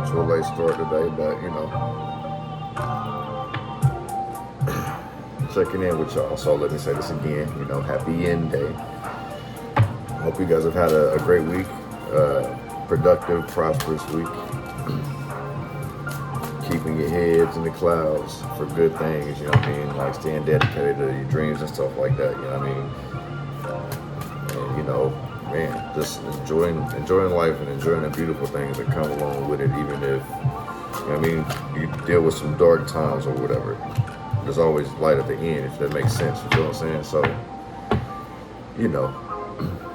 to a late start today, but you know, checking in with y'all. So let me say this again, you know, happy end day. Hope you guys have had a great week, productive, prosperous week. Keeping your heads in the clouds for good things, you know what I mean? Like staying dedicated to your dreams and stuff like that, you know what I mean? And you know, man, just enjoying life and enjoying the beautiful things that come along with it, even if, you know what I mean, you deal with some dark times or whatever. There's always light at the end, if that makes sense, you feel what I'm saying? So, you know,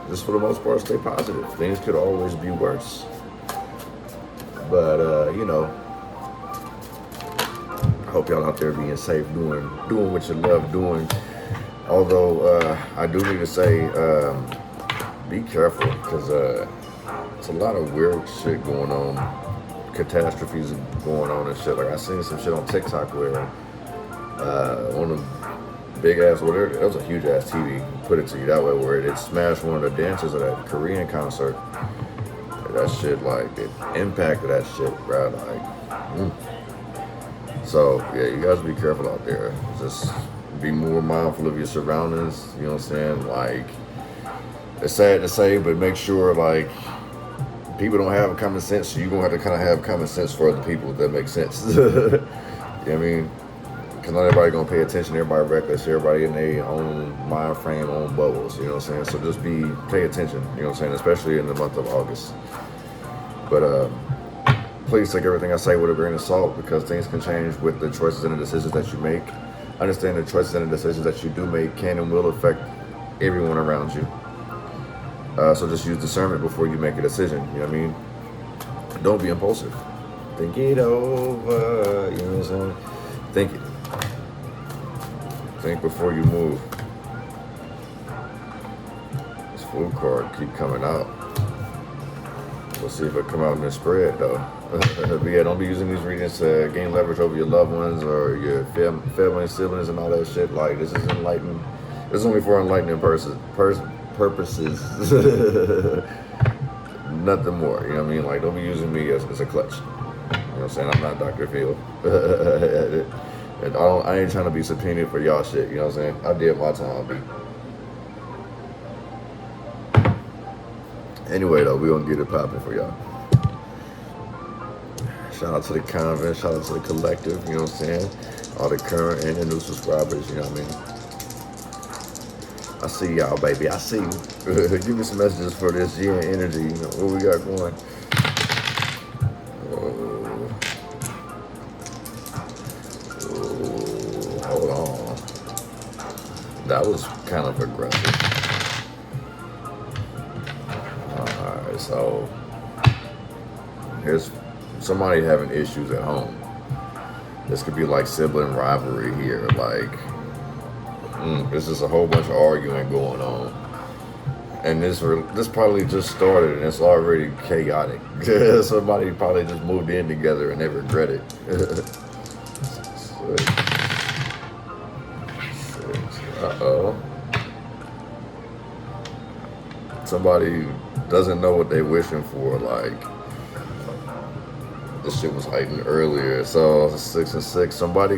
just for the most part, stay positive. Things could always be worse. But, you know, I hope y'all out there being safe, doing what you love doing. Although, I do need to say, be careful, because it's a lot of weird shit going on. Catastrophes going on and shit. Like, I seen some shit on TikTok where one of the big ass, whatever, that was a huge ass TV, put it to you that way, where it smashed one of the dancers at that Korean concert. That shit, like, it impacted that shit, bro. Like, So, yeah, you guys be careful out there. Just be more mindful of your surroundings, you know what I'm saying? Like, it's sad to say, but make sure, like, people don't have common sense, so you're going to have to kind of have common sense for other people, if that makes sense. You know what I mean? Because not everybody going to pay attention, everybody reckless, everybody in their own mind frame, own bubbles, you know what I'm saying? So just pay attention, you know what I'm saying? Especially in the month of August. But, please take everything I say with a grain of salt, because things can change with the choices and the decisions that you make. Understand the choices and the decisions that you do make can and will affect everyone around you. So just use discernment before you make a decision, you know what I mean? Don't be impulsive. Think it over, you know what I'm saying? Think it. Think before you move. This food card keep coming out. We'll see if it come out in the spread, though. But yeah, don't be using these readings to gain leverage over your loved ones or your family and siblings and all that shit. Like, this is enlightening. This is only for enlightening purposes. Nothing more, you know what I mean? Like, don't be using me as a clutch. You know what I'm saying? I'm not Dr. Phil. And I ain't trying to be subpoenaed for y'all shit, you know what I'm saying? I did my time, B. Anyway, though, we gonna get it popping for y'all. Shout out to the convent, shout out to the collective, you know what I'm saying? All the current and the new subscribers, you know what I mean? I see y'all, baby, I see you. Give me some messages for this year energy, you know, what we got going. Hold on. That was kind of aggressive. Alright, so here's somebody having issues at home. This could be like sibling rivalry here. Like, this is a whole bunch of arguing going on. And this probably just started and it's already chaotic. Somebody probably just moved in together and they regret it. Uh-oh. Somebody doesn't know what they're wishing for, like, this shit was heightened earlier. So 6 and 6. Somebody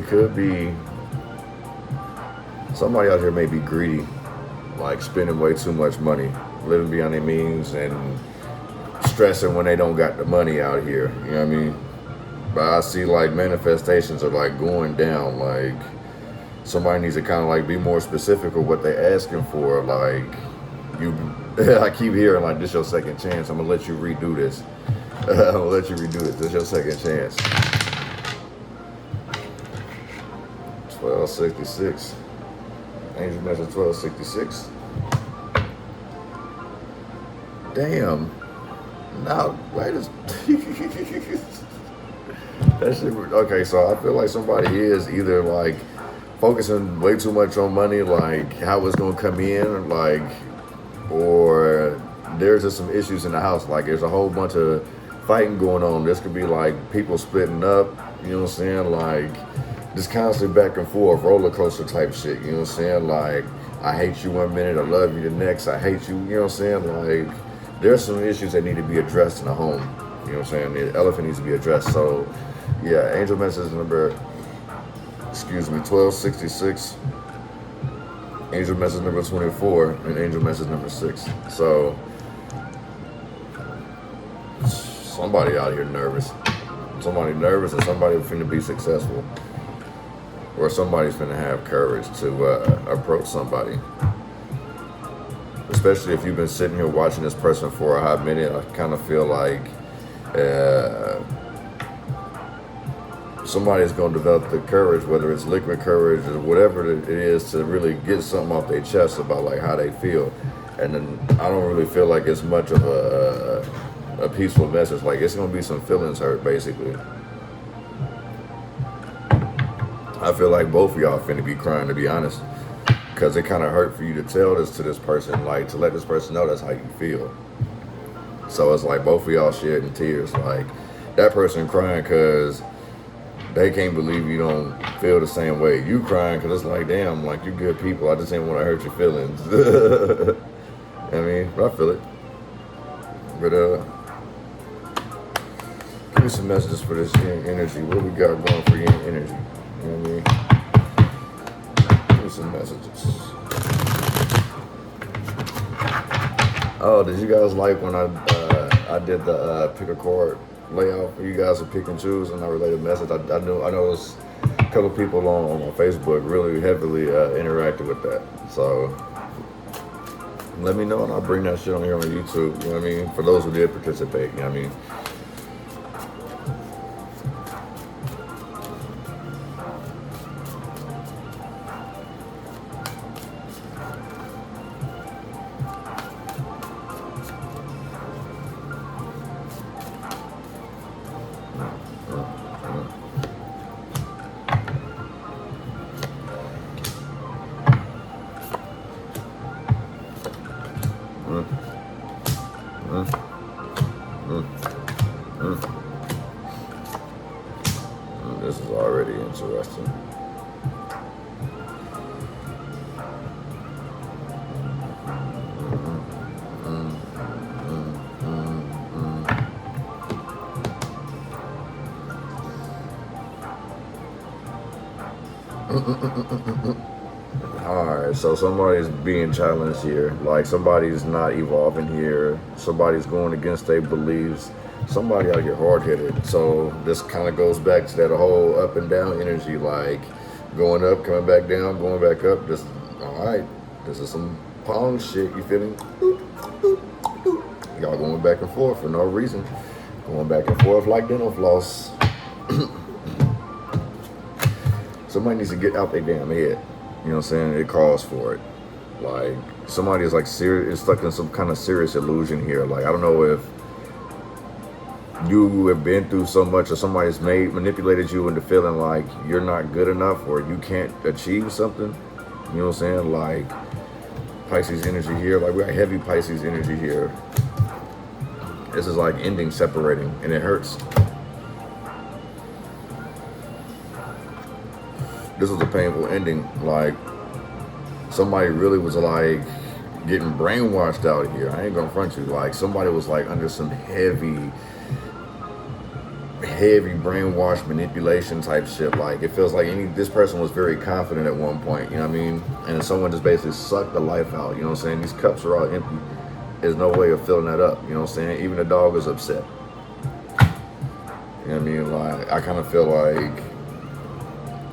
out here may be greedy, like spending way too much money, living beyond their means, and stressing when they don't got the money out here. You know what I mean? But I see like manifestations are like going down. Like somebody needs to kind of like be more specific of what they're asking for. Like I keep hearing like, this your second chance. I'm gonna let you redo this. I'm gonna let you redo it. This is your second chance. 1266. Angel message 1266. Damn. Now, wait a that shit. Okay, so I feel like somebody is either like focusing way too much on money, like how it's gonna come in, like, or there's just some issues in the house. Like there's a whole bunch of fighting going on. This could be like people splitting up, you know what I'm saying? Like just constantly back and forth, roller coaster type shit, you know what I'm saying? Like I hate you one minute, I love you the next, I hate you, you know what I'm saying? Like there's some issues that need to be addressed in the home. You know what I'm saying? The elephant needs to be addressed. So, yeah, angel message number, 1266, angel message number 24, and angel message number 6. So, somebody out here nervous. Somebody nervous and somebody finna be successful. Or somebody's finna have courage to approach somebody. Especially if you've been sitting here watching this person for a hot minute, I kind of feel like somebody's going to develop the courage, whether it's liquid courage or whatever it is, to really get something off their chest about like how they feel. And then I don't really feel like it's much of a peaceful message. Like, it's going to be some feelings hurt, basically. I feel like both of y'all finna be crying, to be honest, because it kind of hurt for you to tell this to this person, like to let this person know that's how you feel. So it's like both of y'all shedding tears. Like, that person crying because they can't believe you don't feel the same way. You crying because it's like, damn, like, you good people. I just didn't want to hurt your feelings. I mean, but I feel it. But give me some messages for this yin energy. What we got going for yin energy? You know what I mean? Give me some messages. Oh, did you guys like when I did the pick a card layout for you guys to pick and choose, and I relayed a message? I noticed a couple people on my Facebook really heavily interacted with that. So let me know and I'll bring that shit on here on YouTube. You know what I mean? For those who did participate, you know what I mean? This is already interesting. Alright, so somebody's being challenged here. Like, somebody's not evolving here. Somebody's going against their beliefs. Somebody out here hard-headed. So this kind of goes back to that whole up and down energy, like going up, coming back down, going back up. This, alright, this is some Pong shit, you feel me? Y'all going back and forth for no reason. Going back and forth like dental floss. Somebody needs to get out their damn head. You know what I'm saying? It calls for it. Like, somebody is like serious, stuck in some kind of serious illusion here. Like, I don't know if you have been through so much or somebody's manipulated you into feeling like you're not good enough or you can't achieve something. You know what I'm saying? Like, Pisces energy here. Like, we got heavy Pisces energy here. This is like ending, separating, and it hurts. This was a painful ending. Like, somebody really was like getting brainwashed out here. I ain't gonna front you. Like, somebody was like under some heavy brainwash manipulation type shit. Like, it feels like this person was very confident at one point, you know what I mean? And then someone just basically sucked the life out, you know what I'm saying? These cups are all empty. There's no way of filling that up, you know what I'm saying? Even the dog is upset. You know what I mean? Like, I kind of feel like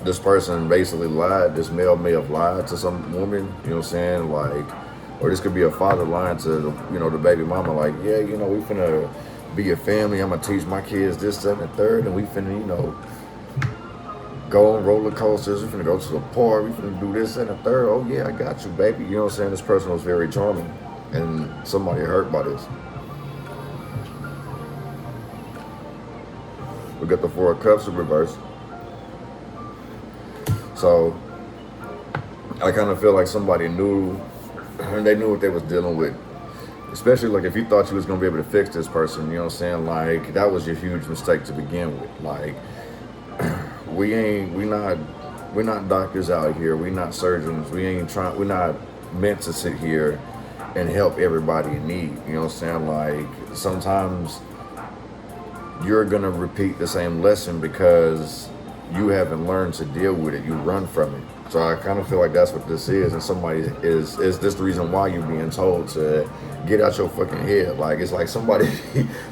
this person basically lied. This male may have lied to some woman, you know what I'm saying? Like, or this could be a father lying to the baby mama, like, yeah, we finna be a family. I'm gonna teach my kids this, that, and the third, and we finna, go on roller coasters. We finna go to the park. We finna do this and the third. Oh yeah, I got you, baby. You know what I'm saying? This person was very charming, and somebody hurt by this. We got the Four of Cups in reverse. So I kind of feel like somebody knew, and they knew what they was dealing with. Especially like if you thought you was gonna be able to fix this person, you know what I'm saying? Like, that was your huge mistake to begin with. Like, we're not doctors out here. We're not surgeons. We're not meant to sit here and help everybody in need. You know what I'm saying? Like, sometimes you're gonna repeat the same lesson because you haven't learned to deal with it. You run from it. So I kind of feel like that's what this is. And somebody is this the reason why you're being told to get out your fucking head? Like, it's like somebody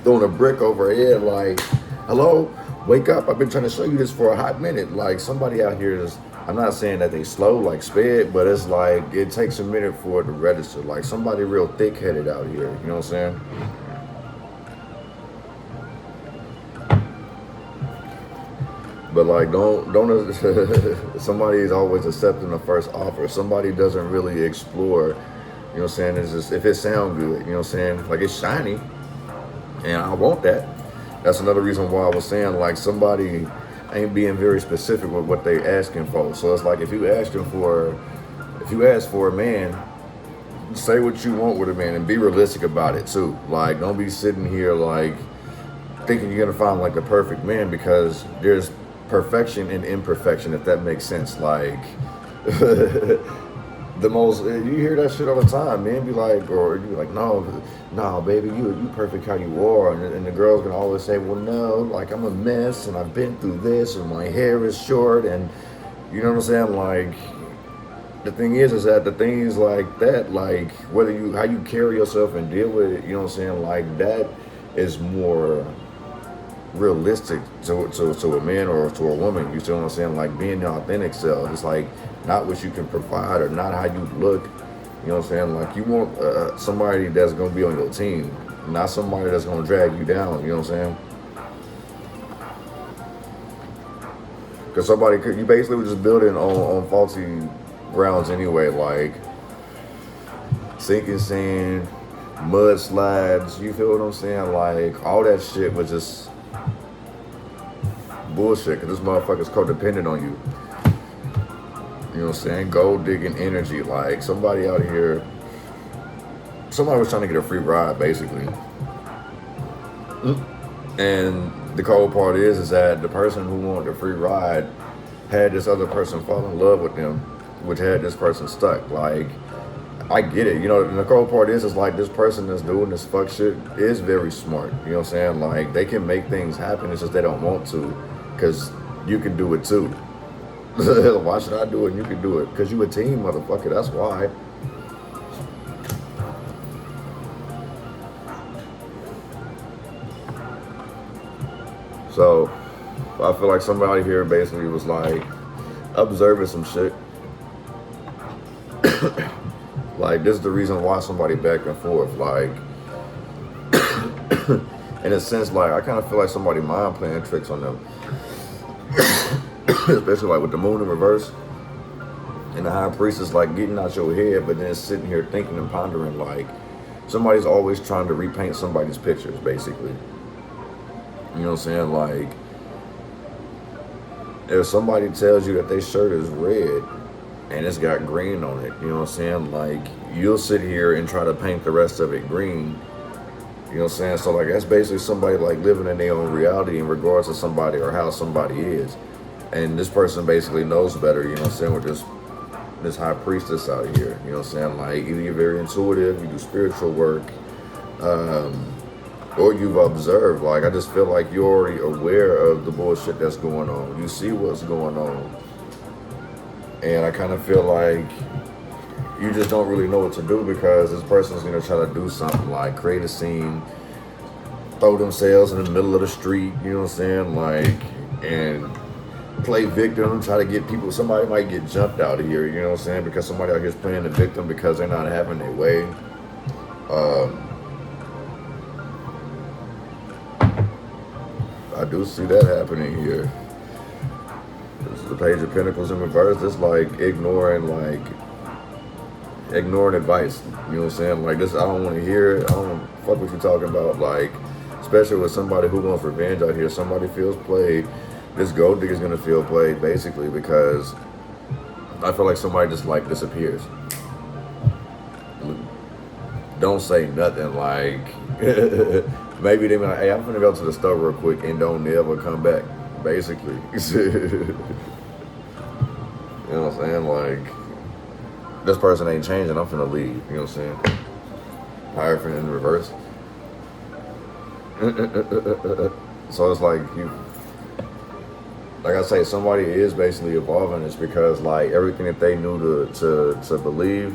throwing a brick over her head. Like, hello, wake up! I've been trying to show you this for a hot minute. Like, somebody out here is. I'm not saying that they slow like sped, but it's like it takes a minute for it to register. Like, somebody real thick-headed out here. You know what I'm saying? But like, don't somebody is always accepting the first offer. Somebody doesn't really explore, you know what I'm saying? It's just, if it sound good, you know what I'm saying? Like, it's shiny, and I want that. That's another reason why I was saying, like, somebody ain't being very specific with what they asking for. So it's like, if you ask for a man, say what you want with a man and be realistic about it too. Like, don't be sitting here like thinking you're gonna find like the perfect man, because there's perfection and imperfection, if that makes sense. Like, you hear that shit all the time, man. Be like, or you be like, no, baby, you perfect how you are, and the girl's gonna always say, well, no, like, I'm a mess, and I've been through this, and my hair is short, and you know what I'm saying? Like, the thing is that the things like that, like, how you carry yourself and deal with it, you know what I'm saying? Like, that is more realistic to a man or to a woman. You see what I'm saying? Like, being the authentic self. It's like not what you can provide or not how you look. You know what I'm saying? Like, you want somebody that's gonna be on your team, not somebody that's gonna drag you down. You know what I'm saying? Because you basically were just building on faulty grounds anyway. Like sinking sand, mudslides. You feel what I'm saying? Like, all that shit was just bullshit, because this motherfucker's codependent on you. You know what I'm saying? Gold digging energy. Like, somebody out here, somebody was trying to get a free ride, basically. And the cold part is that the person who wanted the free ride had this other person fall in love with them, which had this person stuck. Like, I get it. You know, and the cold part is like, this person that's doing this fuck shit is very smart. You know what I'm saying? Like, they can make things happen. It's just they don't want to. Because you can do it too. Why should I do it and you can do it? Because you a team, motherfucker. That's why. So, I feel like somebody here basically was like observing some shit. Like, this is the reason why somebody back and forth. Like, in a sense, like, I kind of feel like somebody mind playing tricks on them. Especially like with the moon in reverse and the high priestess, like, getting out your head, but then sitting here thinking and pondering. Like, somebody's always trying to repaint somebody's pictures, basically. You know what I'm saying? Like, if somebody tells you that their shirt is red and it's got green on it, you know what I'm saying? Like, you'll sit here and try to paint the rest of it green. You know what I'm saying? So, like, that's basically somebody, like, living in their own reality in regards to somebody or how somebody is. And this person basically knows better, you know what I'm saying, with this high priestess out here. You know what I'm saying? Like, either you're very intuitive, you do spiritual work, or you've observed. Like, I just feel like you're already aware of the bullshit that's going on. You see what's going on. And I kind of feel like you just don't really know what to do, because this person's going to try to do something like create a scene, throw themselves in the middle of the street, you know what I'm saying? Like, and play victim, try to get people, somebody might get jumped out of here, you know what I'm saying? Because somebody out here is playing the victim because they're not having their way. I do see that happening here. This is the Page of Pentacles in reverse. It's like ignoring advice. You know what I'm saying? Like, this, I don't want to hear it. I don't fuck what you talking about. Like, especially with somebody who wants revenge out here. Somebody feels played. This gold digger's gonna feel played, basically, because I feel like somebody just, like, disappears. Don't say nothing. Like, maybe they be like, hey, I'm gonna go to the store real quick, and don't never come back, basically. You know what I'm saying? Like, this person ain't changing, I'm finna leave. You know what I'm saying? Hierophant in reverse. So it's like like I say, somebody is basically evolving. It's because like everything that they knew to believe,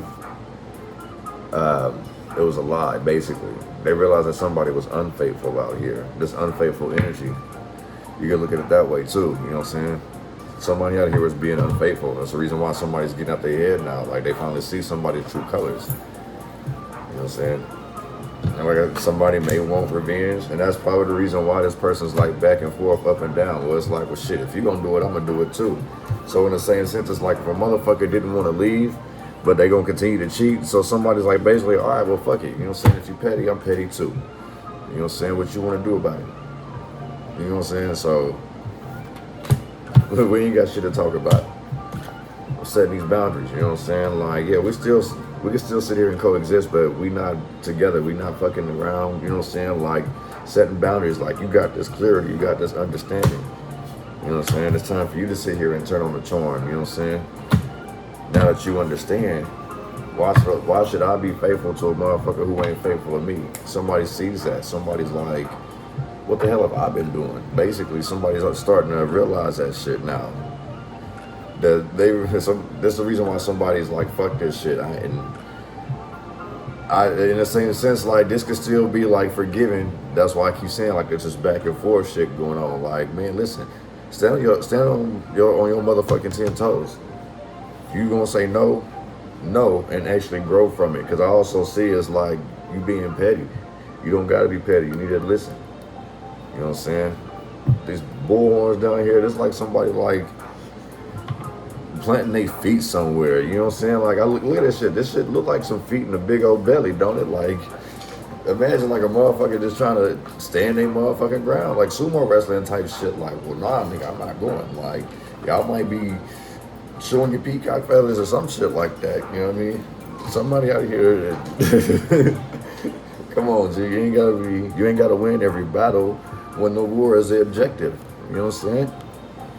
it was a lie. Basically, they realized that somebody was unfaithful out here. This unfaithful energy. You can look at it that way too. You know what I'm saying? Somebody out here is being unfaithful. That's the reason why somebody's getting out their head now. Like they finally see somebody's true colors. You know what I'm saying? And like somebody may want revenge, and that's probably the reason why this person's like back and forth, up and down. Well, it's like, well, shit, if you gonna do it, I'm gonna do it too. So in the same sense, it's like if a motherfucker didn't want to leave, but they gonna continue to cheat. So somebody's like basically, all right, well, fuck it. You know what I'm saying? If you petty, I'm petty too. You know what I'm saying? What you want to do about it? You know what I'm saying? So we ain't got shit to talk about. We're setting these boundaries. You know what I'm saying? Like, yeah, we can still sit here and coexist, but we not together. We not fucking around. You know what I'm saying? Like setting boundaries. Like you got this clarity. You got this understanding. You know what I'm saying? It's time for you to sit here and turn on the charm. You know what I'm saying? Now that you understand, why should I be faithful to a motherfucker who ain't faithful to me? Somebody sees that. Somebody's like, what the hell have I been doing? Basically, somebody's starting to realize that shit now. That's the reason why somebody's like, fuck this shit. In the same sense, like this could still be like forgiven. That's why I keep saying like it's just back and forth shit going on. Like, man, listen, stand on your motherfucking 10 toes. You gonna say no, and actually grow from it. Cause I also see it's like you being petty. You don't gotta be petty. You need to listen. You know what I'm saying? These bullhorns down here, it's like somebody like planting their feet somewhere. You know what I'm saying? Like I look at this shit. This shit look like some feet in a big old belly, don't it? Like imagine like a motherfucker just trying to stand their motherfucking ground, like sumo wrestling type shit. Like, well, nah, nigga, I'm not going. Like y'all might be showing your peacock feathers or some shit like that. You know what I mean? Somebody out here. Come on, G. You ain't gotta win every battle when the war is the objective. You know what I'm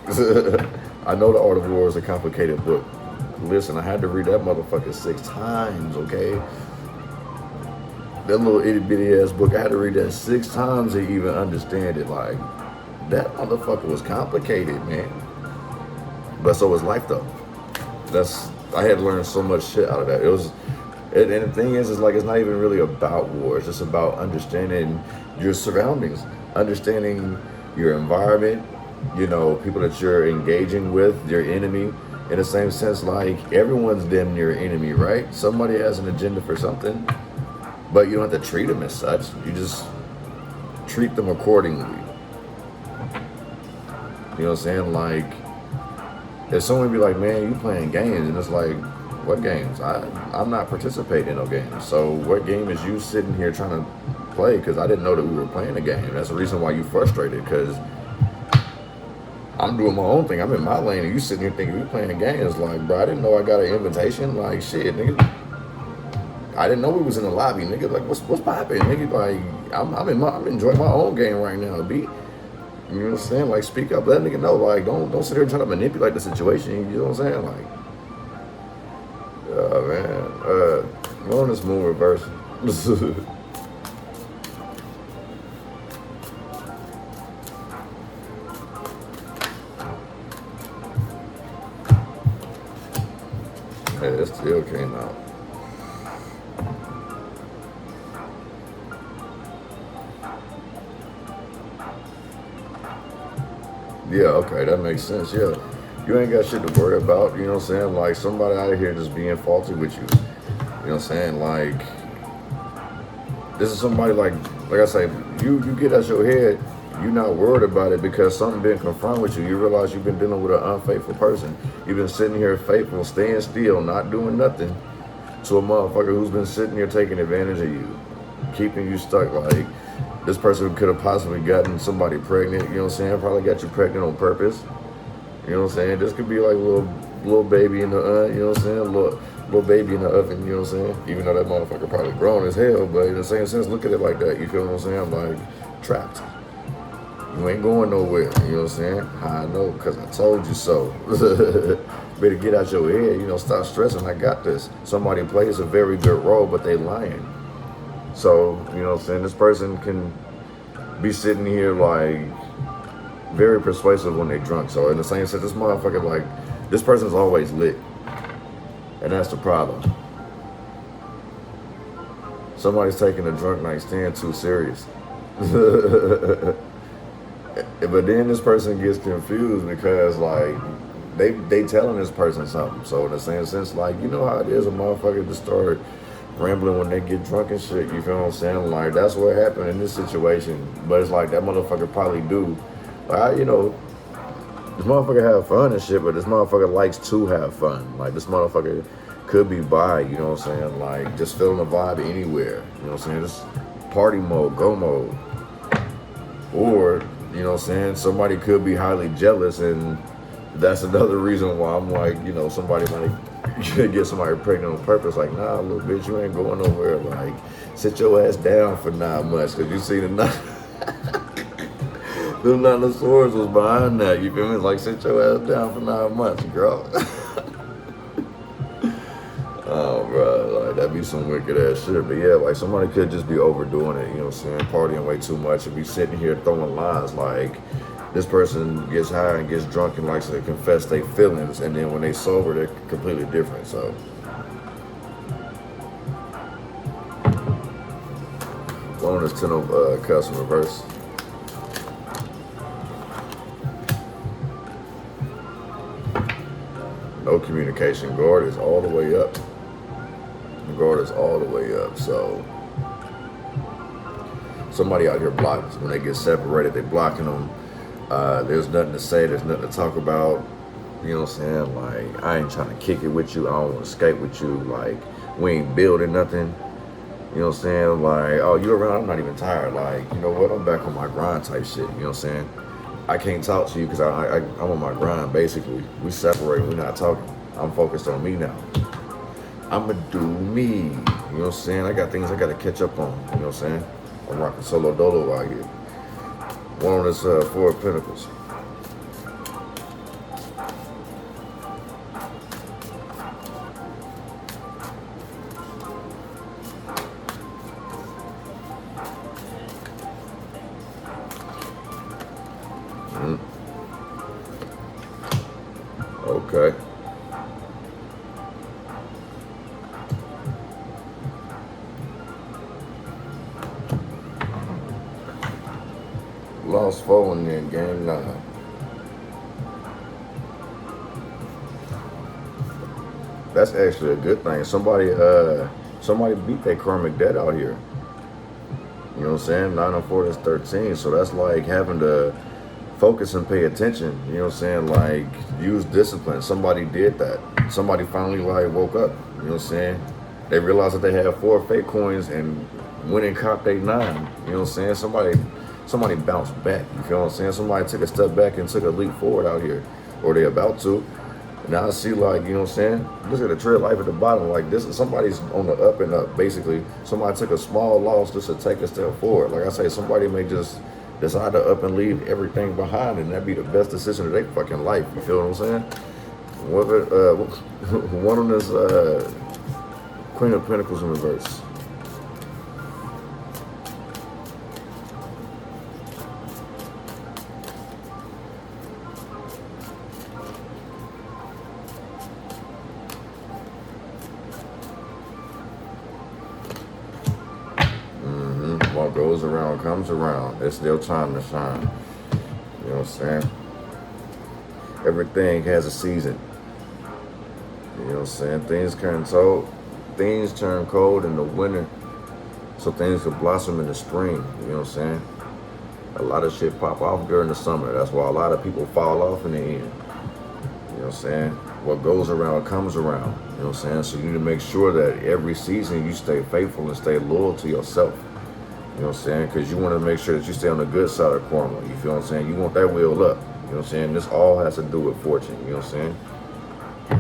saying? I know The Art of War is a complicated book. Listen, I had to read that motherfucker 6 times, okay? That little itty bitty ass book, I had to read that 6 times to even understand it. Like, that motherfucker was complicated, man. But so was life though. I had to learn so much shit out of that. And the thing is like it's not even really about war. It's just about understanding your surroundings, understanding your environment, you know, people that you're engaging with, your enemy. In the same sense, like everyone's damn near enemy, right? Somebody has an agenda for something, but you don't have to treat them as such. You just treat them accordingly. You know what I'm saying? Like, if someone be like, man, you playing games, and it's like, what games? I'm not participating in no games. So what game is you sitting here trying to play? Because I didn't know that we were playing a game. That's the reason why you frustrated, because I'm doing my own thing. I'm in my lane, and you sitting here thinking we playing games. Like, bro, I didn't know I got an invitation. Like, shit, nigga. I didn't know we was in the lobby, nigga. Like, what's popping, nigga? Like, I'm enjoying my own game right now, B. You know what I'm saying? Like, speak up, let a nigga know. Like, don't sit here and try to manipulate the situation. You know what I'm saying? Like, oh man, we're on this moon reverse. Yeah, it still came out. Yeah, okay, that makes sense. Yeah, you ain't got shit to worry about. You know what I'm saying? Like somebody out of here just being faulty with you. You know what I'm saying? Like this is somebody like I say, you get out your head. You're not worried about it because something been confirmed with you. You realize you've been dealing with an unfaithful person. You've been sitting here faithful, staying still, not doing nothing to a motherfucker who's been sitting here taking advantage of you, keeping you stuck. Like this person could have possibly gotten somebody pregnant. You know what I'm saying? Probably got you pregnant on purpose. You know what I'm saying? This could be like a little baby in the you know what I'm saying? Little baby in the oven. You know what I'm saying? Even though that motherfucker probably grown as hell, but in the same sense, look at it like that. You feel what I'm saying? I'm like trapped. You ain't going nowhere, you know what I'm saying? I know, because I told you so. Better get out your head, you know, stop stressing. I got this. Somebody plays a very good role, but they lying. So, you know what I'm saying? This person can be sitting here like very persuasive when they drunk. So in the same sense, this motherfucker, like, this person's always lit. And that's the problem. Somebody's taking a drunk night stand too serious. But then this person gets confused because, like, they telling this person something. So in the same sense, like, you know how it is, a motherfucker just start rambling when they get drunk and shit. You feel what I'm saying? Like, that's what happened in this situation. But it's like that motherfucker probably do. Like, you know, this motherfucker have fun and shit, but this motherfucker likes to have fun. Like, this motherfucker could be by, you know what I'm saying? Like, just feeling the vibe anywhere. You know what I'm saying? Just party mode, go mode. Or, you know what I'm saying? Somebody could be highly jealous, and that's another reason why I'm like, you know, somebody might get somebody pregnant on purpose. Like, nah, little bitch, you ain't going nowhere. Like, sit your ass down for 9 months, because you see the the 9 of Swords was behind that. You feel me? Like, sit your ass down for 9 months, girl. Oh, bro, like, that'd be some wicked ass shit. But yeah, like, somebody could just be overdoing it, you know what I'm saying? Partying way too much and be sitting here throwing lines like, this person gets high and gets drunk and likes to confess their feelings, and then when they sober, they're completely different. So, one is 10 of Cups in reverse. No communication. Guard is all the way up. The guard is all the way up. So, somebody out here blocks. When they get separated, they blocking them. There's nothing to say, there's nothing to talk about. You know what I'm saying? Like, I ain't trying to kick it with you. I don't want to Skype with you. Like, we ain't building nothing. You know what I'm saying? Like, oh, you around? I'm not even tired. Like, you know what? I'm back on my grind type shit. You know what I'm saying? I can't talk to you because I'm on my grind, basically. We separate. We're not talking. I'm focused on me now. I'ma do me. You know what I'm saying? I got things I got to catch up on. You know what I'm saying? I'm rocking solo dolo out here. One on this 4 of Pentacles. Okay. Lost 4 and then game 9. That's actually a good thing. Somebody beat their karmic debt out here. You know what I'm saying? 9 and 4 is 13. So that's like having to focus and pay attention. You know what I'm saying? Like, use discipline. Somebody did that. Somebody finally like woke up. You know what I'm saying? They realized that they had 4 fake coins and went and copped 9. You know what I'm saying? Somebody bounced back. You feel what I'm saying? Somebody took a step back and took a leap forward out here. Or they about to. Now I see, like, you know what I'm saying? Look at the trail life at the bottom. Like, this is somebody's on the up and up, basically. Somebody took a small loss just to take a step forward. Like I say, somebody may just decide to up and leave everything behind, and that'd be the best decision of their fucking life. You feel what I'm saying? One on this Queen of Pentacles in reverse. What goes around comes around. It's still time to shine. You know what I'm saying? Everything has a season. You know what I'm saying? Things turn cold in the winter, so things will blossom in the spring. You know what I'm saying? A lot of shit pop off during the summer. That's why a lot of people fall off in the end. You know what I'm saying? What goes around comes around. You know what I'm saying? So you need to make sure that every season you stay faithful and stay loyal to yourself. You know what I'm saying? Because you want to make sure that you stay on the good side of karma. You feel what I'm saying? You want that wheel up. You know what I'm saying? This all has to do with fortune. You know what I'm saying?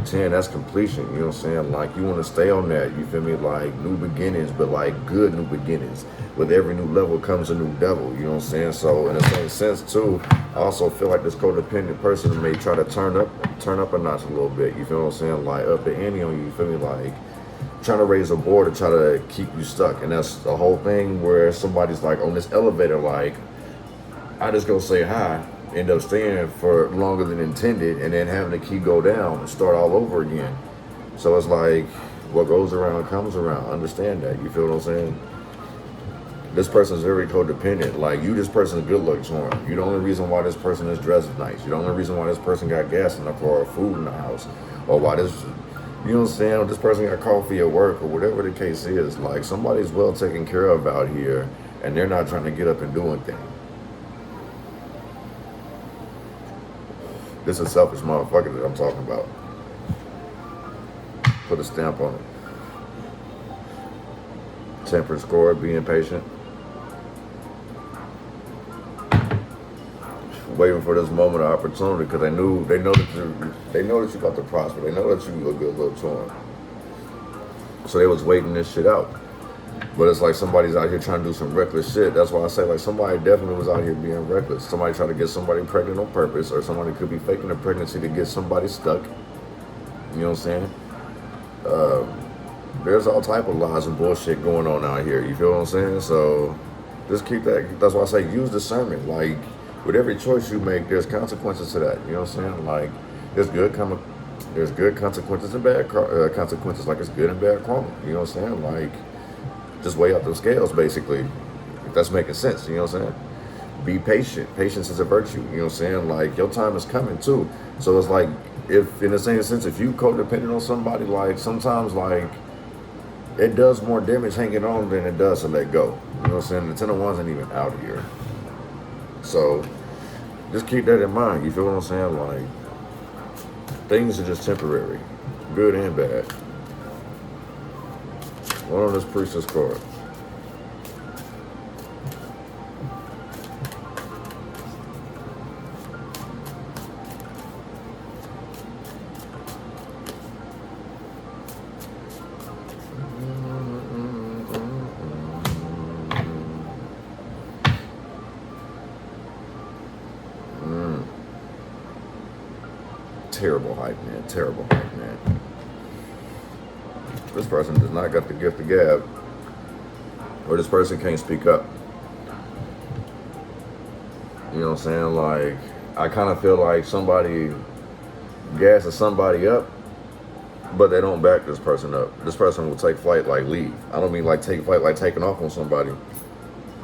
10, that's completion. You know what I'm saying? Like, you want to stay on that. You feel me? Like, new beginnings, but like good new beginnings. With every new level comes a new devil. You know what I'm saying? So in the same sense too, I also feel like this codependent person may try to turn up a notch a little bit. You feel what I'm saying? Like, up the ante on you. You feel me? Like, trying to raise a board to try to keep you stuck. And that's the whole thing where somebody's like on this elevator, like, I just go say hi, end up staying for longer than intended, and then having the key go down and start all over again. So it's like, what goes around comes around. Understand that. You feel what I'm saying? This person's very codependent. Like, you, this person's good luck charm. You're the only reason why this person is dressed nice. You're the only reason why this person got gas in the car or food in the house. Or why this, you know what I'm saying? This person got coffee at work or whatever the case is. Like, somebody's well taken care of out here, and they're not trying to get up and do anything. This is a selfish motherfucker that I'm talking about. Put a stamp on it. Temperance score, being patient. Waiting for this moment of opportunity, because they know that you're about to prosper. They know that you a good little charm. So they was waiting this shit out. But it's like somebody's out here trying to do some reckless shit. That's why I say, like, somebody definitely was out here being reckless. Somebody trying to get somebody pregnant on purpose, or somebody could be faking a pregnancy to get somebody stuck. You know what I'm saying? There's all type of lies and bullshit going on out here. You feel what I'm saying? So just keep that. That's why I say use discernment. Like, with every choice you make, there's consequences to that. You know what I'm saying? Like, there's good consequences and bad consequences. Like, it's good and bad karma. You know what I'm saying? Like, just weigh out those scales, basically. If that's making sense. You know what I'm saying? Be patient. Patience is a virtue. You know what I'm saying? Like, your time is coming too. So it's like, if in the same sense, if you codependent on somebody, like, sometimes, like, it does more damage hanging on than it does to let go. You know what I'm saying? The 10 of Wands ain't even out here. So just keep that in mind. You feel what I'm saying? Like, things are just temporary, good and bad. One on this Priestess card. Terrible hype, man. Terrible hype, man. This person does not got the gift of gab. Or this person can't speak up. You know what I'm saying? Like, I kind of feel like somebody gasses somebody up, but they don't back this person up. This person will take flight like leave. I don't mean like take flight like taking off on somebody.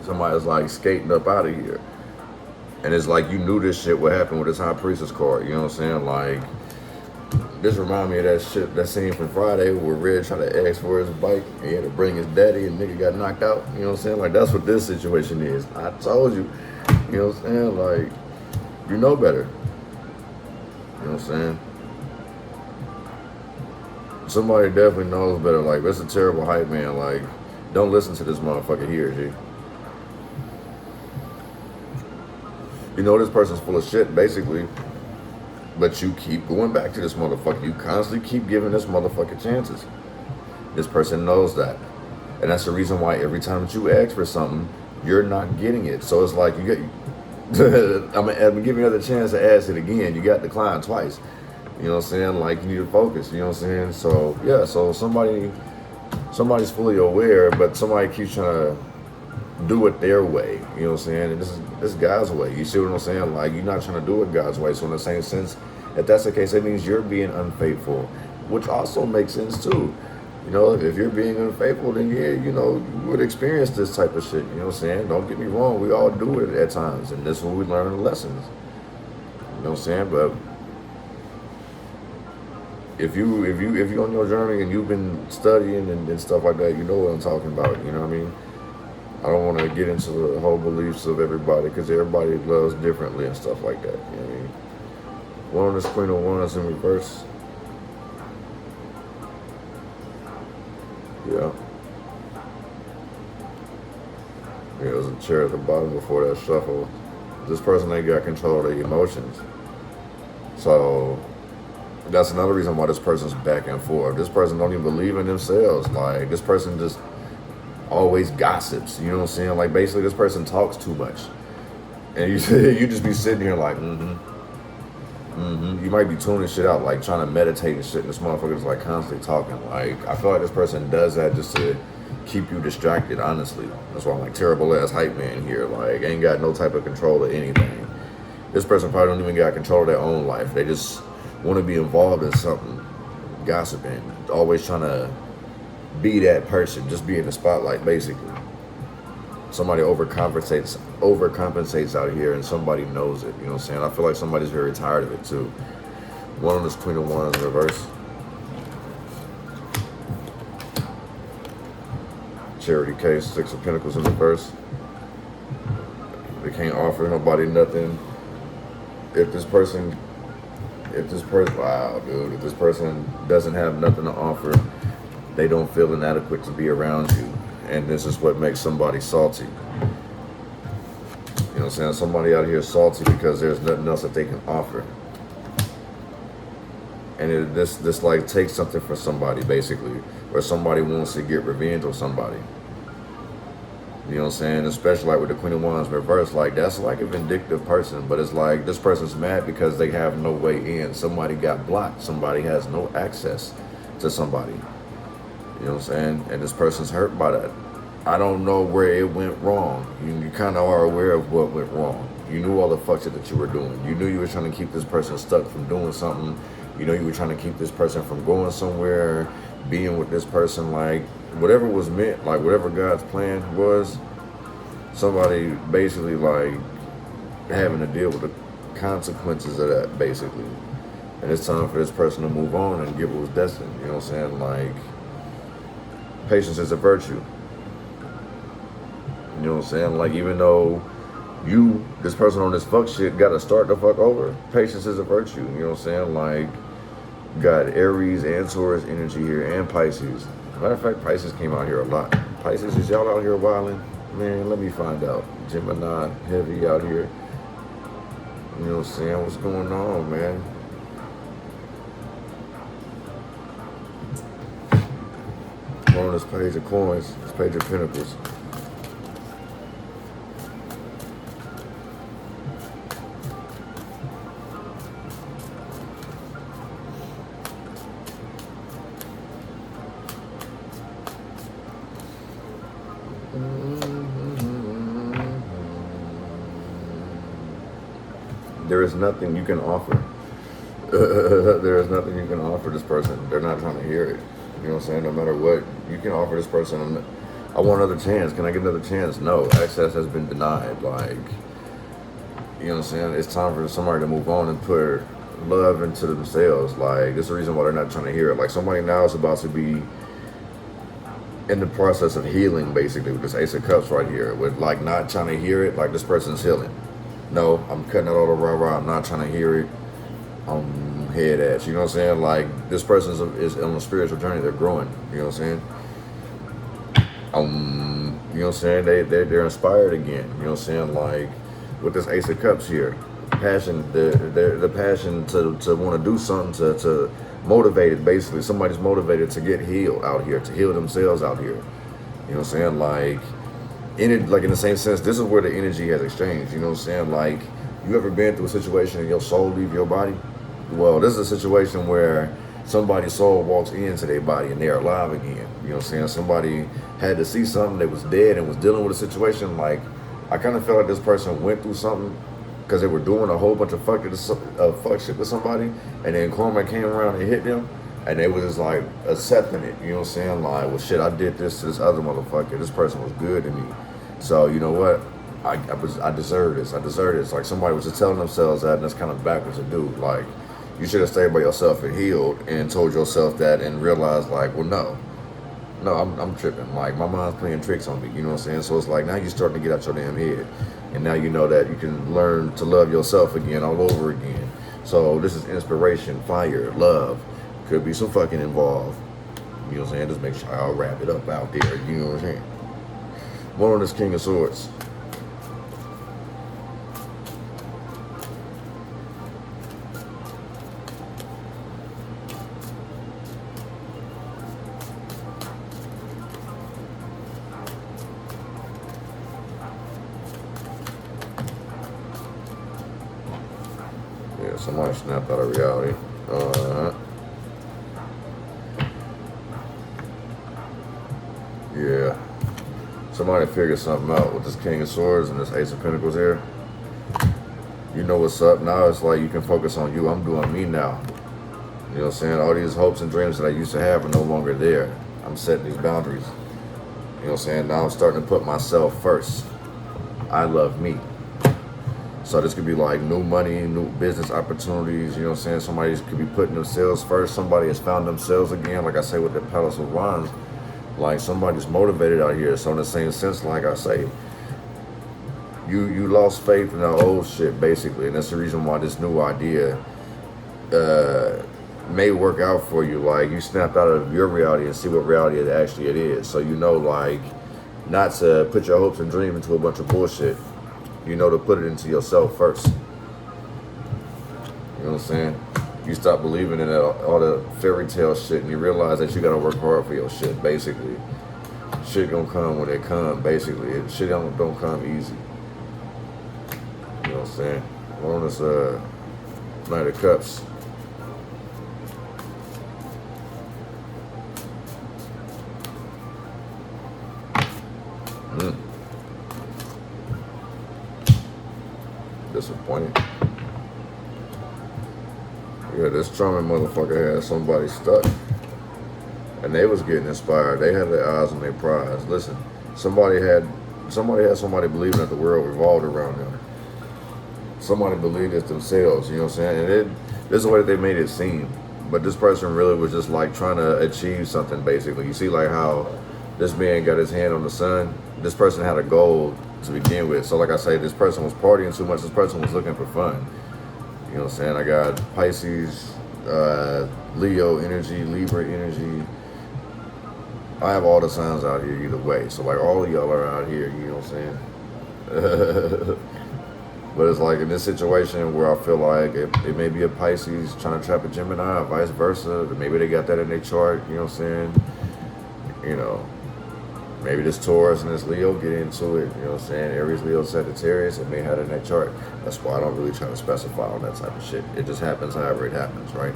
Somebody's like skating up out of here. And it's like, you knew this shit would happen with this High Priestess card. You know what I'm saying? Like, this remind me of that shit, that scene from Friday where Red tried to ask for his bike and he had to bring his daddy and nigga got knocked out. You know what I'm saying? Like, that's what this situation is. I told you. You know what I'm saying? Like, you know better. You know what I'm saying? Somebody definitely knows better. Like, that's a terrible hype, man. Like, don't listen to this motherfucker here, G. You know this person's full of shit, basically. But you keep going back to this motherfucker. You constantly keep giving this motherfucker chances. This person knows that. And that's the reason why every time that you ask for something, you're not getting it. So it's like, you get, I'm gonna give you another chance to ask it again. You got declined twice. You know what I'm saying? Like, you need to focus. You know what I'm saying? So, yeah, so somebody's fully aware, but somebody keeps trying to do it their way. You know what I'm saying? And this is God's way. You see what I'm saying? Like, you're not trying to do it God's way. So in the same sense, if that's the case, that means you're being unfaithful, which also makes sense too. You know, if you're being unfaithful, then yeah, you know, you would experience this type of shit. You know what I'm saying? Don't get me wrong, we all do it at times, and this is when we learn the lessons. You know what I'm saying? But if you're on your journey and you've been studying and stuff like that, you know what I'm talking about. You know what I mean? I don't want to get into the whole beliefs of everybody, because everybody loves differently and stuff like that. You know what I mean? One on this Queen of Wands in reverse. Yeah. Yeah, there's a chair at the bottom before that shuffle. This person ain't got control of their emotions. So that's another reason why this person's back and forth. This person don't even believe in themselves. Like, this person just always gossips. You know what I'm saying? Like, basically, this person talks too much. And you just be sitting here like, You might be tuning shit out, like trying to meditate and shit, and this motherfucker's like constantly talking. Like, I feel like this person does that just to keep you distracted, honestly. That's why I'm like, terrible ass hype man here. Like, ain't got no type of control of anything. This person probably don't even got control of their own life. They just want to be involved in something, gossiping, always trying to be that person, just be in the spotlight, basically. Somebody overcompensates out here, and somebody knows it. You know what I'm saying? I feel like somebody's very tired of it too. One of this Queen of Wands in reverse. Charity case, Six of Pentacles in reverse. They can't offer nobody nothing. If this person, wow, dude, if this person doesn't have nothing to offer, they don't feel inadequate to be around you. And this is what makes somebody salty. You know what I'm saying? Somebody out here is salty because there's nothing else that they can offer. And this like takes something from somebody, basically, where somebody wants to get revenge on somebody. You know what I'm saying? Especially like with the Queen of Wands reverse, like that's like a vindictive person, but it's like this person's mad because they have no way in. Somebody got blocked. Somebody has no access to somebody. You know what I'm saying? And this person's hurt by that. I don't know where it went wrong. You kind of are aware of what went wrong. You knew all the fuck shit that you were doing. You knew you were trying to keep this person stuck from doing something. You know you were trying to keep this person from going somewhere, being with this person. Like, whatever was meant, like whatever God's plan was, somebody basically like having to deal with the consequences of that, basically. And it's time for this person to move on and get what was destined. You know what I'm saying? Like, patience is a virtue. You know what I'm saying? Like, even though you, this person on this fuck shit, got to start the fuck over, patience is a virtue. You know what I'm saying? Like, got Aries and Taurus energy here, and Pisces. Matter of fact, Pisces came out here a lot. Pisces, is y'all out here wilding? Man, let me find out. Gemini, heavy out here. You know what I'm saying? What's going on, man? On this page of coins, this page of pentacles. There is nothing you can offer. There is nothing you can offer this person. They're not trying to hear it. You know what I'm saying? No matter what, you can offer this person, I want another chance. Can I get another chance? No. Access has been denied. Like, you know what I'm saying? It's time for somebody to move on and put love into themselves. Like, that's the reason why they're not trying to hear it. Like, somebody now is about to be in the process of healing, basically, with this Ace of Cups right here. With, like, not trying to hear it, like, this person's healing. No, I'm cutting out all the rah-rah. I'm not trying to hear it. I'm head ass. You know what I'm saying? Like, this person is on a spiritual journey. They're growing. You know what I'm saying? You know what I'm saying? They're inspired again. You know what I'm saying? Like, with this Ace of Cups here, passion, the passion to want to do something, to motivate it, basically. Somebody's motivated to get healed out here, to heal themselves out here. You know what I'm saying? Like, in the same sense, this is where the energy has exchanged. You know what I'm saying? Like, you ever been through a situation and your soul leave your body? Well, this is a situation where somebody's soul walks into their body and they're alive again. You know what I'm saying? Somebody had to see something that was dead and was dealing with a situation. Like, I kind of felt like this person went through something because they were doing a whole bunch of fuck shit with somebody, and then karma came around and hit them, and they was just like accepting it. You know what I'm saying? Like, well, shit, I did this to this other motherfucker. This person was good to me. So, you know what? I deserve this. I deserve this. Like, somebody was just telling themselves that, and that's kind of backwards to do. Like, you should have stayed by yourself and healed and told yourself that and realized, like, well, no, I'm tripping. Like, my mind's playing tricks on me. You know what I'm saying? So it's like, now you're starting to get out your damn head. And now you know that you can learn to love yourself again all over again. So this is inspiration, fire, love. Could be some fucking involved. You know what I'm saying? Just make sure I'll wrap it up out there. You know what I'm saying? One on this King of Swords. Yeah, somebody snapped out of reality. Yeah. Somebody figured something out with this King of Swords and this Ace of Pentacles here. You know what's up. Now it's like you can focus on you. I'm doing me now. You know what I'm saying? All these hopes and dreams that I used to have are no longer there. I'm setting these boundaries. You know what I'm saying? Now I'm starting to put myself first. I love me. So this could be like new money, new business opportunities. You know what I'm saying? Somebody could be putting themselves first. Somebody has found themselves again. Like I say with the Palace of Wands, like somebody's motivated out here. So in the same sense, like I say, you lost faith in the old shit basically, and that's the reason why this new idea may work out for you. Like you snapped out of your reality and see what reality it actually is. So you know, like not to put your hopes and dreams into a bunch of bullshit. You know, to put it into yourself first. You know what I'm saying? You stop believing in all the fairy tale shit and you realize that you gotta work hard for your shit, basically. Shit gonna come when it come, basically. Shit don't come easy. You know what I'm saying? We're on this Knight of Cups. Disappointed. Yeah, this charming motherfucker had somebody stuck. And they was getting inspired. They had their eyes on their prize. Listen, somebody had somebody believing that the world revolved around them. Somebody believed it themselves, you know what I'm saying? And this is the way that they made it seem. But this person really was just like trying to achieve something basically. You see like how this man got his hand on the sun. This person had a goal to begin with. So like I say, this person was partying too much. This person was looking for fun. You know what I'm saying? I got Pisces, Leo energy, Libra energy. I have all the signs out here either way. So like all of y'all are out here, you know what I'm saying? But it's like in this situation where I feel like it may be a Pisces trying to trap a Gemini or vice versa. Maybe they got that in their chart, you know what I'm saying? You know, maybe this Taurus and this Leo get into it, you know what I'm saying? Aries, Leo, Sagittarius, it may have it in that chart. That's why I don't really try to specify on that type of shit. It just happens however it happens, right?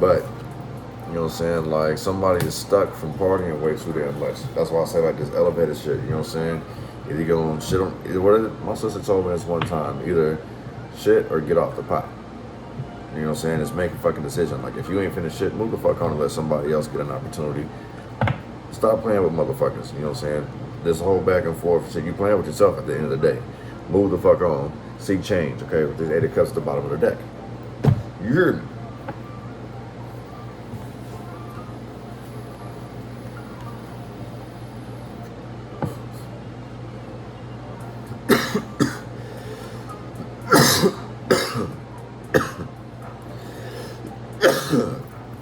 But, you know what I'm saying? Like somebody is stuck from partying way too damn much. That's why I say like this elevated shit, you know what I'm saying? Either you go shit on, my sister told me this one time, either shit or get off the pot. You know what I'm saying? Just make a fucking decision. Like if you ain't finished shit, move the fuck on and let somebody else get an opportunity. Stop playing with motherfuckers, you know what I'm saying? This whole back and forth shit, you playing with yourself at the end of the day. Move the fuck on, seek change, okay? With this 8 of Cups at the bottom of the deck. You hear me?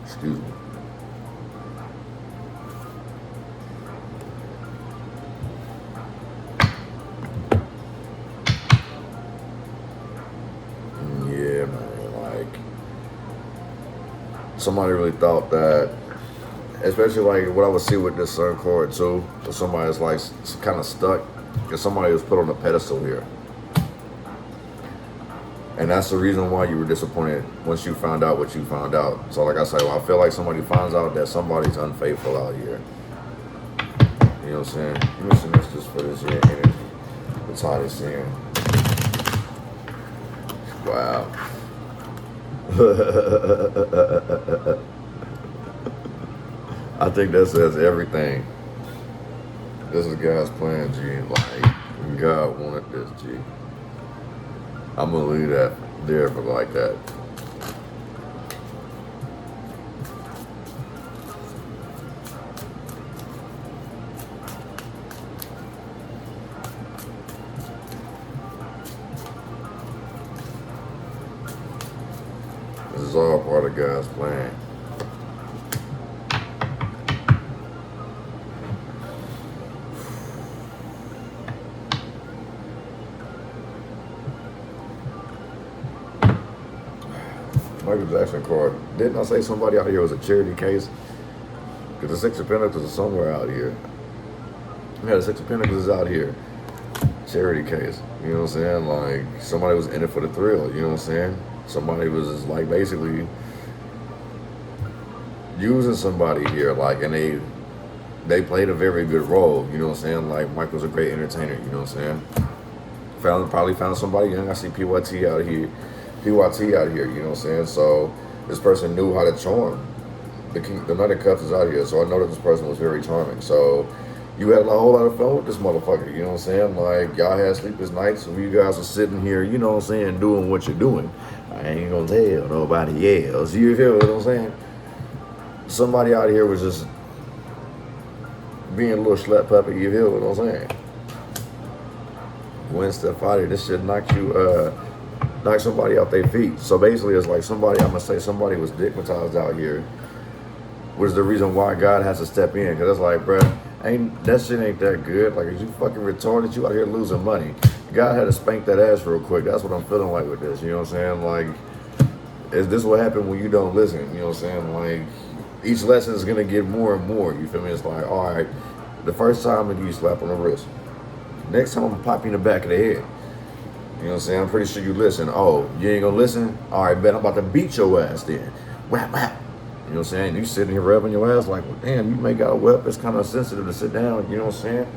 Excuse me. Yeah, man, like somebody really thought that, especially like what I would see with this Sun card too, if somebody's like kind of stuck, because somebody was put on a pedestal here. And that's the reason why you were disappointed once you found out what you found out. So like I say, well, I feel like somebody finds out that somebody's unfaithful out here. You know what I'm saying? Give me some messages for this here energy. That's how this here. Wow. I think that says everything. This is God's plan, G. Like, God wanted this, G. I'm gonna leave that there for like that. This is all part of God's plan. Michael Jackson card. Didn't I say somebody out here was a charity case? Because the Six of Pentacles is somewhere out here. Yeah, the Six of Pentacles is out here. Charity case. You know what I'm saying? Like, somebody was in it for the thrill. You know what I'm saying? Somebody was just like basically using somebody here. Like, and they played a very good role. You know what I'm saying? Like, Michael's a great entertainer. You know what I'm saying? Probably found somebody young. I see PYT out here. PYT out here, you know what I'm saying? So this person knew how to charm. The Knight of Cups is out here, so I know that this person was very charming. So you had a whole lot of fun with this motherfucker, you know what I'm saying? Like, y'all had sleepless nights, so you guys are sitting here, you know what I'm saying, doing what you're doing. I ain't gonna tell nobody else. You feel what I'm saying? Somebody out here was just being a little slap puppy, you feel what I'm saying? One step out here, this shit knock somebody off their feet. So basically it's like somebody was stigmatized out here, which is the reason why God has to step in. Cause it's like, bruh, that shit ain't that good. Like, is you fucking retarded? You out here losing money. God had to spank that ass real quick. That's what I'm feeling like with this, you know what I'm saying? Like, is this what happened when you don't listen? You know what I'm saying? Like, each lesson is gonna get more and more, you feel me? It's like, all right, the first time I'm gonna give you a slap on the wrist. Next time I'm gonna pop you in the back of the head. You know what I'm saying? I'm pretty sure you listen. Oh, you ain't gonna listen? All right, bet I'm about to beat your ass then. Whap, whap. You know what I'm saying? You sitting here rubbing your ass like, well, damn, you may got a whip. It's kind of sensitive to sit down, you know what I'm saying?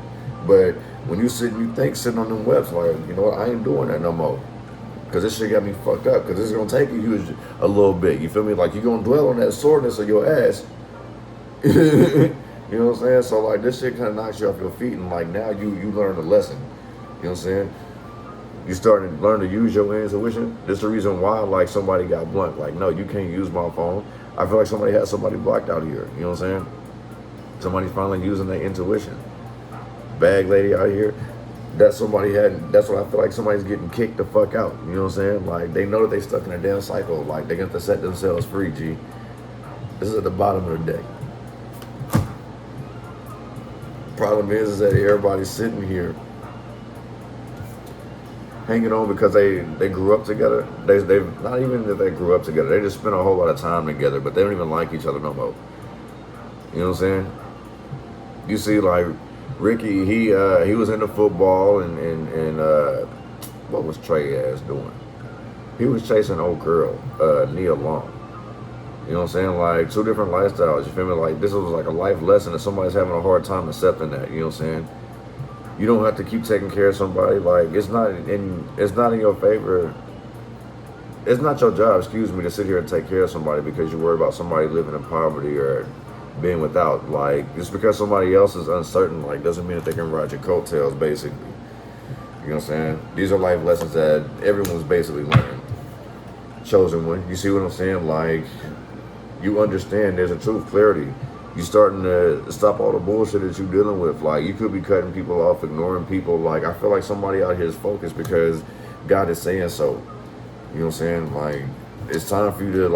But when you sit and you think sitting on them webs, like, you know what, I ain't doing that no more. Because this shit got me fucked up. Because it's going to take you a little bit. You feel me? Like, you're going to dwell on that soreness of your ass. You know what I'm saying? So, like, this shit kind of knocks you off your feet. And, like, now you learn a lesson. You know what I'm saying? You starting to learn to use your intuition. This is the reason why, like, somebody got blunt. Like, no, you can't use my phone. I feel like somebody had somebody blocked out here. You know what I'm saying? Somebody's finally using their intuition. Bag lady out here. That's what I feel like somebody's getting kicked the fuck out. You know what I'm saying? Like, they know that they stuck in a damn cycle. Like, they got to set themselves free, G. This is at the bottom of the deck. Problem is that everybody's sitting here hanging on because they grew up together. They've not even that they grew up together. They just spent a whole lot of time together, but they don't even like each other no more. You know what I'm saying? You see, like, Ricky, he was into football and what was Trey ass doing? He was chasing old girl, Nia Long. You know what I'm saying? Like, two different lifestyles. You feel me? Like, this was like a life lesson and somebody's having a hard time accepting that. You know what I'm saying? You don't have to keep taking care of somebody. Like, it's not in your favor. It's not your job, excuse me, to sit here and take care of somebody because you worry about somebody living in poverty or being without. Like, just because somebody else is uncertain, like, doesn't mean that they can ride your coattails, basically. You know what I'm saying? These are life lessons that everyone's basically learning. Chosen one. You see what I'm saying? Like, you understand there's a truth, clarity. You starting to stop all the bullshit that you're dealing with. Like, you could be cutting people off, ignoring people. Like, I feel like somebody out here is focused because God is saying so. You know what I'm saying? Like, it's time for you to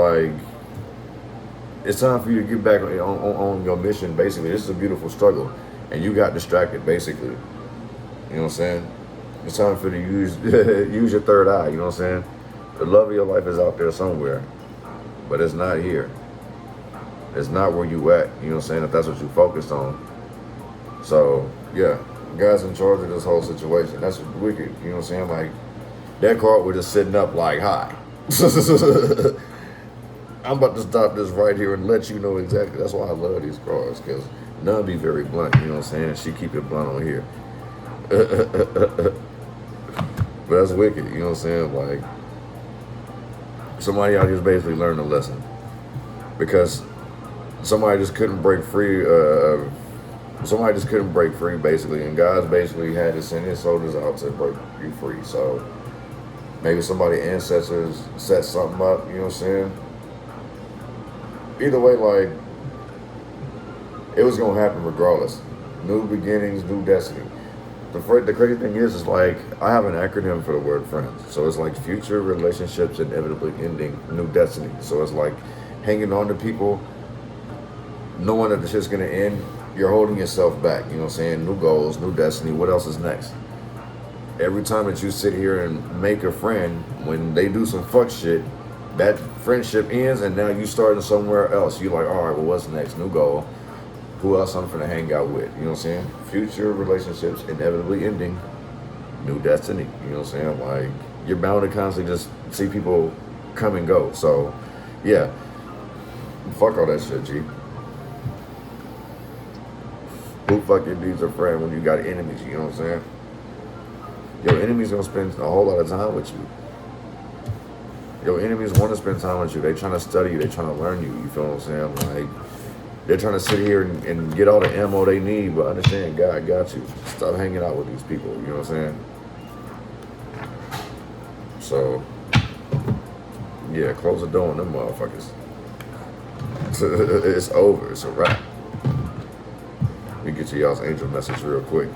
get back on your mission, basically. This is a beautiful struggle. And you got distracted, basically. You know what I'm saying? It's time for you to use your third eye, you know what I'm saying? The love of your life is out there somewhere. But it's not here. It's not where you at, you know what I'm saying, if that's what you focused on. So, yeah, God's in charge of this whole situation. That's wicked, you know what I'm saying? Like, that card was just sitting up like, hi. I'm about to stop this right here and let you know exactly. That's why I love these cards, because none be very blunt, you know what I'm saying? She keep it blunt on here. But that's wicked, you know what I'm saying? Like, somebody out here is basically learning a lesson. Because somebody just couldn't break free, basically, and God's basically had to send his soldiers out to break you free. So maybe somebody's ancestors set something up, you know what I'm saying? Either way, like, it was gonna happen regardless. New beginnings, new destiny. The crazy thing is like, I have an acronym for the word friends. So it's like future relationships inevitably ending, new destiny. So it's like hanging on to people, knowing that the shit's gonna end, you're holding yourself back, you know what I'm saying? New goals, new destiny, what else is next? Every time that you sit here and make a friend, when they do some fuck shit, that friendship ends and now you starting somewhere else. You're like, all right, well, what's next? New goal. Who else I'm finna hang out with? You know what I'm saying? Future relationships inevitably ending, new destiny. You know what I'm saying? Like, you're bound to constantly just see people come and go. So, yeah. Fuck all that shit, G. Who fucking needs a friend when you got enemies? You know what I'm saying? Your enemies gonna spend a whole lot of time with you. Your enemies want to spend time with you. They trying to study you. They trying to learn you. You feel what I'm saying? Like, they're trying to sit here and get all the ammo they need, but understand, God got you. Stop hanging out with these people. You know what I'm saying? So, yeah, close the door on them motherfuckers. It's over. It's a wrap. Let me get to y'all's angel message real quick.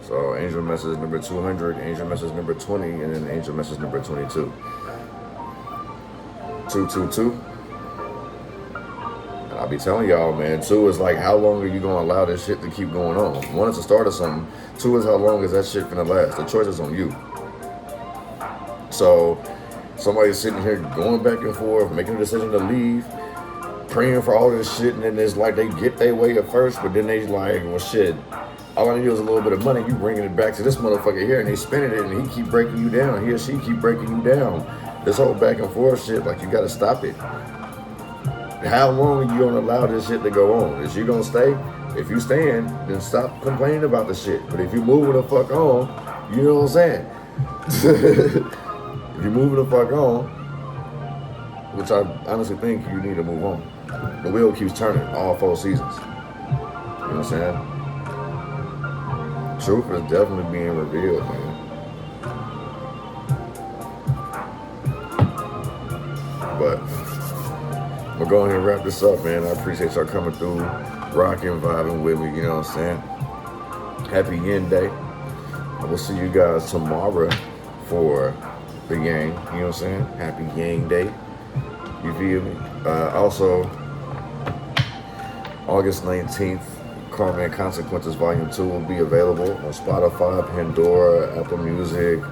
So angel message number 200, angel message number 20, and then angel message number 22. 222. And I'll be telling y'all, man, 2 is like, how long are you going to allow this shit to keep going on? 1 is the start of something. 2 is how long is that shit going to last? The choice is on you. So somebody's sitting here going back and forth, making a decision to leave, praying for all this shit, and then it's like they get their way at first, but then they like, well, shit, all I need is a little bit of money. You bringing it back to this motherfucker here, and they spending it, and he keep breaking you down. He or she keep breaking you down. This whole back and forth shit, like, you gotta stop it. How long are you gonna allow this shit to go on? Is you gonna stay? If you staying, then stop complaining about the shit. But if you moving the fuck on, you know what I'm saying? If you're moving the fuck on, which I honestly think you need to move on. The wheel keeps turning all 4 seasons. You know what I'm saying? Truth is definitely being revealed, man. But we'll go ahead and wrap this up, man. I appreciate y'all coming through, rocking, vibing with me, you know what I'm saying? Happy Yin Day. I will see you guys tomorrow for the Yang, you know what I'm saying? Happy Yang Day. You feel me? Also, August 19th, Karma and Consequences Volume 2 will be available on Spotify, Pandora, Apple Music.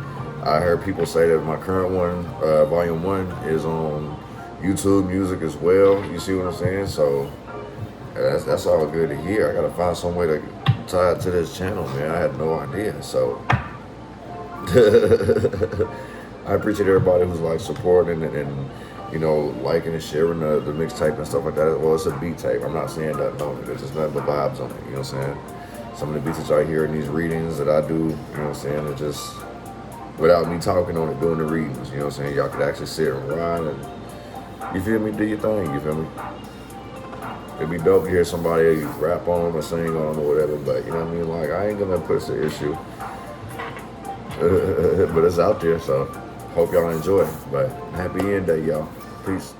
I heard people say that my current one, Volume 1, is on YouTube Music as well. You see what I'm saying? So that's all good to hear. I gotta find some way to tie it to this channel, man. I had no idea. So I appreciate everybody who's like supporting and you know, liking and sharing the mixtape and stuff like that. Well, it's a beat tape. I'm not saying nothing on it. It's just nothing but vibes on it. You know what I'm saying? Some of the beats that y'all hear in these readings that I do, you know what I'm saying? It just, without me talking on it, doing the readings, you know what I'm saying? Y'all could actually sit and ride and, you feel me? Do your thing, you feel me? It'd be dope to hear somebody rap on or sing on or whatever, but you know what I mean? Like, I ain't gonna push the issue. But it's out there, so hope y'all enjoy. But happy end day, y'all. Peace.